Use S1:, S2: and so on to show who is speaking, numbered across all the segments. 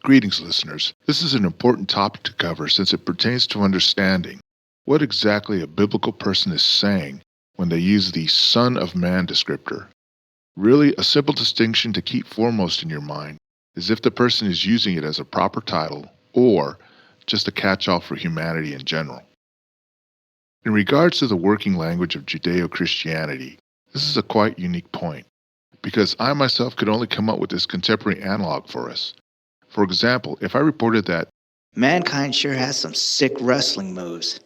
S1: Greetings, listeners. This is an important topic to cover since it pertains to understanding what exactly a biblical person is saying when they use the Son of Man descriptor. Really, a simple distinction to keep foremost in your mind is if the person is using it as a proper title or just a catch-all for humanity in general. In regards to the working language of Judeo-Christianity, this is a quite unique point, because I myself could only come up with this contemporary analog for us. For example, if I reported that
S2: mankind sure has some sick wrestling moves,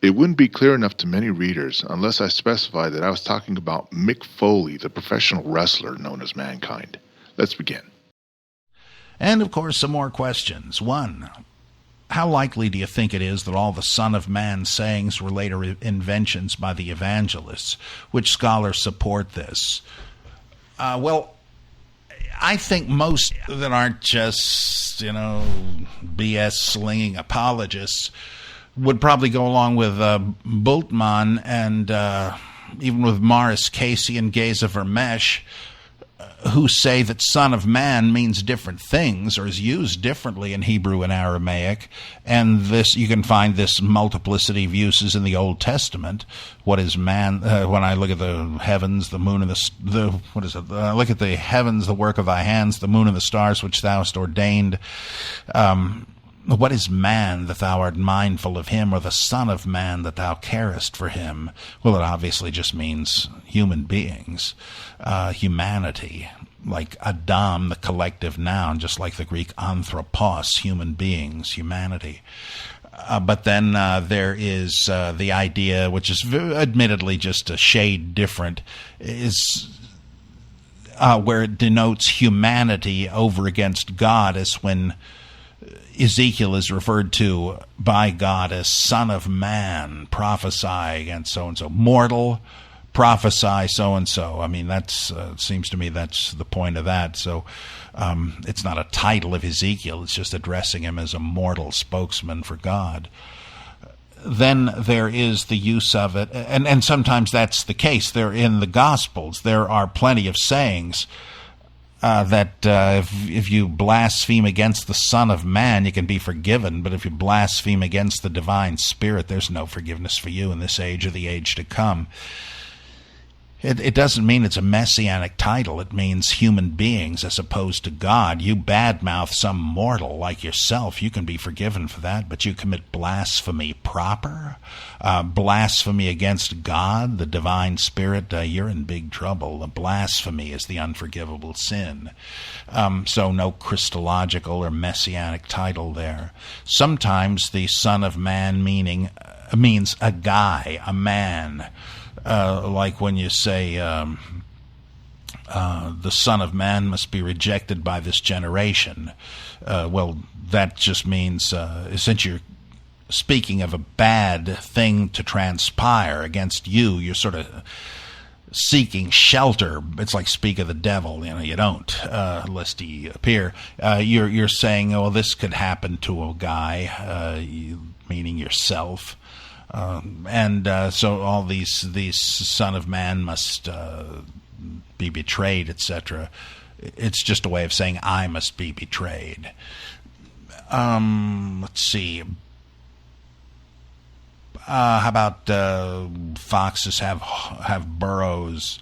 S1: it wouldn't be clear enough to many readers unless I specified that I was talking about Mick Foley, the professional wrestler known as Mankind. Let's begin.
S3: And, of course, some more questions. 1. How likely do you think it is that all the Son of Man sayings were later inventions by the evangelists? Which scholars support this? Well, I think most that aren't just, BS slinging apologists would probably go along with Bultmann and even with Morris Casey and Geza Vermesh, who say that Son of Man means different things or is used differently in Hebrew and Aramaic, and this you can find this multiplicity of uses in the Old Testament. What is man? When I look at the heavens, the moon, and I look at the heavens, the work of thy hands, the moon and the stars which thou hast ordained. What is man that thou art mindful of him, or the Son of Man that thou carest for him? Well, it obviously just means human beings, humanity, like Adam, the collective noun, just like the Greek anthropos, human beings, humanity. But then there is the idea, which is admittedly just a shade different, is where it denotes humanity over against God, as when Ezekiel is referred to by God as Son of Man, prophesy against so-and-so. Mortal, prophesy so-and-so. I mean, that's seems to me that's the point of that. So it's not a title of Ezekiel. It's just addressing him as a mortal spokesman for God. Then there is the use of it, and sometimes that's the case. There in the Gospels, there are plenty of sayings that if you blaspheme against the Son of Man, you can be forgiven, but if you blaspheme against the divine Spirit, there's no forgiveness for you in this age or the age to come. It doesn't mean it's a messianic title. It means human beings as opposed to God. You badmouth some mortal like yourself, you can be forgiven for that, but you commit blasphemy proper, blasphemy against God, the divine Spirit, you're in big trouble. The blasphemy is the unforgivable sin. So no Christological or messianic title there. Sometimes the Son of Man means a guy, a man. Like when you say the Son of Man must be rejected by this generation. Well, that just means, since you're speaking of a bad thing to transpire against you, you're sort of seeking shelter. It's like speak of the devil, you don't, lest he appear. You're saying, oh, this could happen to a guy, meaning yourself. So all these Son of Man must be betrayed, etc. It's just a way of saying I must be betrayed. Let's see. How about foxes have burrows?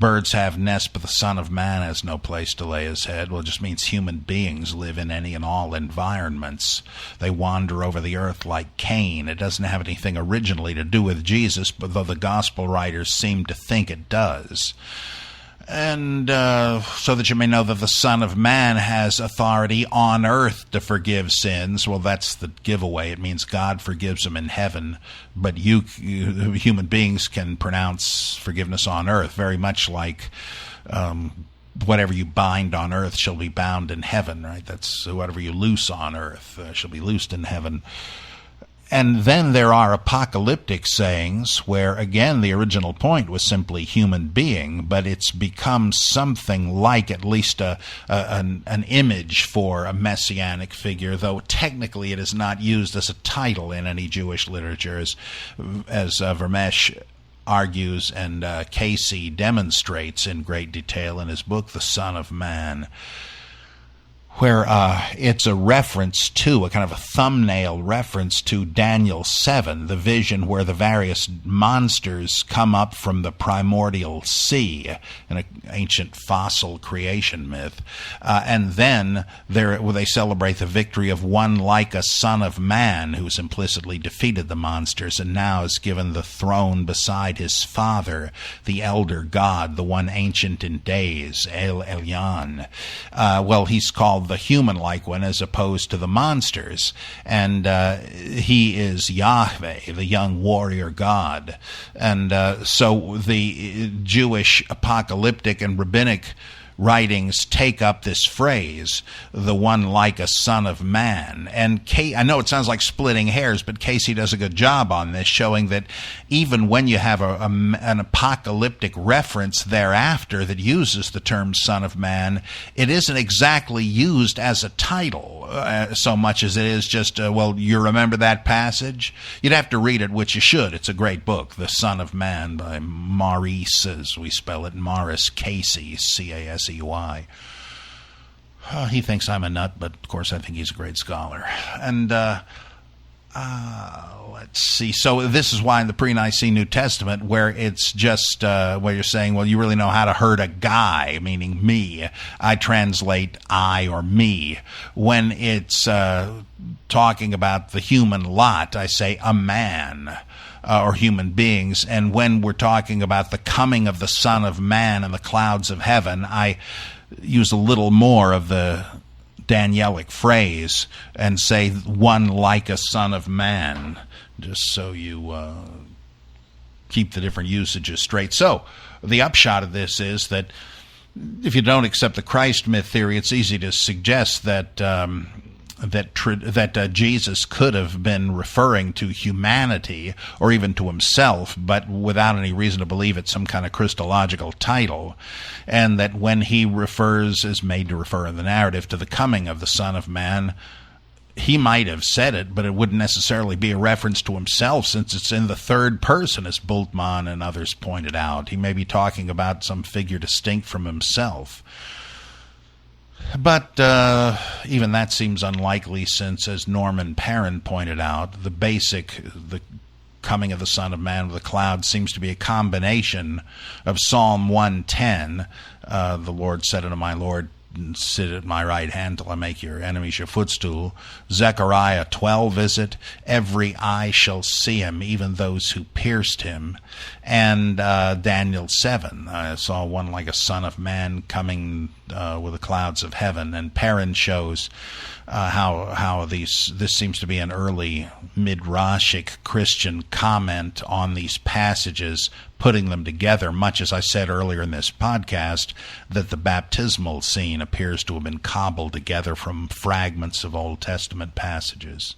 S3: Birds have nests, but the Son of Man has no place to lay his head. Well, it just means human beings live in any and all environments. They wander over the earth like Cain. It doesn't have anything originally to do with Jesus, but though the gospel writers seem to think it does. And so that you may know that the Son of Man has authority on earth to forgive sins. Well, that's the giveaway. It means God forgives them in heaven, but you human beings can pronounce forgiveness on earth, very much like whatever you bind on earth shall be bound in heaven, right? That's whatever you loose on earth shall be loosed in heaven. And then there are apocalyptic sayings where, again, the original point was simply human being, but it's become something like at least an image for a messianic figure, though technically it is not used as a title in any Jewish literature, as Vermesh argues and Casey demonstrates in great detail in his book, The Son of Man. where it's a reference to, a kind of a thumbnail reference to Daniel 7, the vision where the various monsters come up from the primordial sea, an ancient fossil creation myth. And then they celebrate the victory of one like a son of man who's implicitly defeated the monsters and now is given the throne beside his father, the elder god, the one ancient in days, El Elyon. Well, he's called the human-like one as opposed to the monsters, and he is Yahweh, the young warrior god. And so the Jewish apocalyptic and rabbinic writings take up this phrase, the one like a son of man. And I know it sounds like splitting hairs, but Casey does a good job on this, showing that even when you have an apocalyptic reference thereafter that uses the term son of man, it isn't exactly used as a title so much as it is just, well, you remember that passage? You'd have to read it, which you should. It's a great book, The Son of Man by Maurice, as we spell it, Maurice Casey, C-A-S-E-Y. He thinks I'm a nut, but of course I think he's a great scholar. And let's see. So this is why in the pre-Nicene New Testament, where it's just where you're saying, well, you really know how to hurt a guy, meaning me, I translate I or me. When it's talking about the human lot, I say a man. Or human beings. And when we're talking about the coming of the Son of Man in the clouds of heaven, I use a little more of the Danielic phrase and say one like a son of man, just so you keep the different usages straight. So the upshot of this is that if you don't accept the Christ myth theory, it's easy to suggest that Jesus could have been referring to humanity or even to himself, but without any reason to believe it's some kind of Christological title, and that when he is made to refer in the narrative to the coming of the Son of Man, he might have said it, but it wouldn't necessarily be a reference to himself since it's in the third person, as Bultmann and others pointed out. He may be talking about some figure distinct from himself. But even that seems unlikely since, as Norman Perrin pointed out, the coming of the Son of Man with the cloud seems to be a combination of Psalm 110, the Lord said unto my Lord, sit at my right hand till I make your enemies your footstool. Zechariah 12 is it? Every eye shall see him, even those who pierced him. And Daniel 7, I saw one like a son of man coming with the clouds of heaven. And Perrin shows how this seems to be an early midrashic Christian comment on these passages, putting them together, much as I said earlier in this podcast, that the baptismal scene appears to have been cobbled together from fragments of Old Testament passages.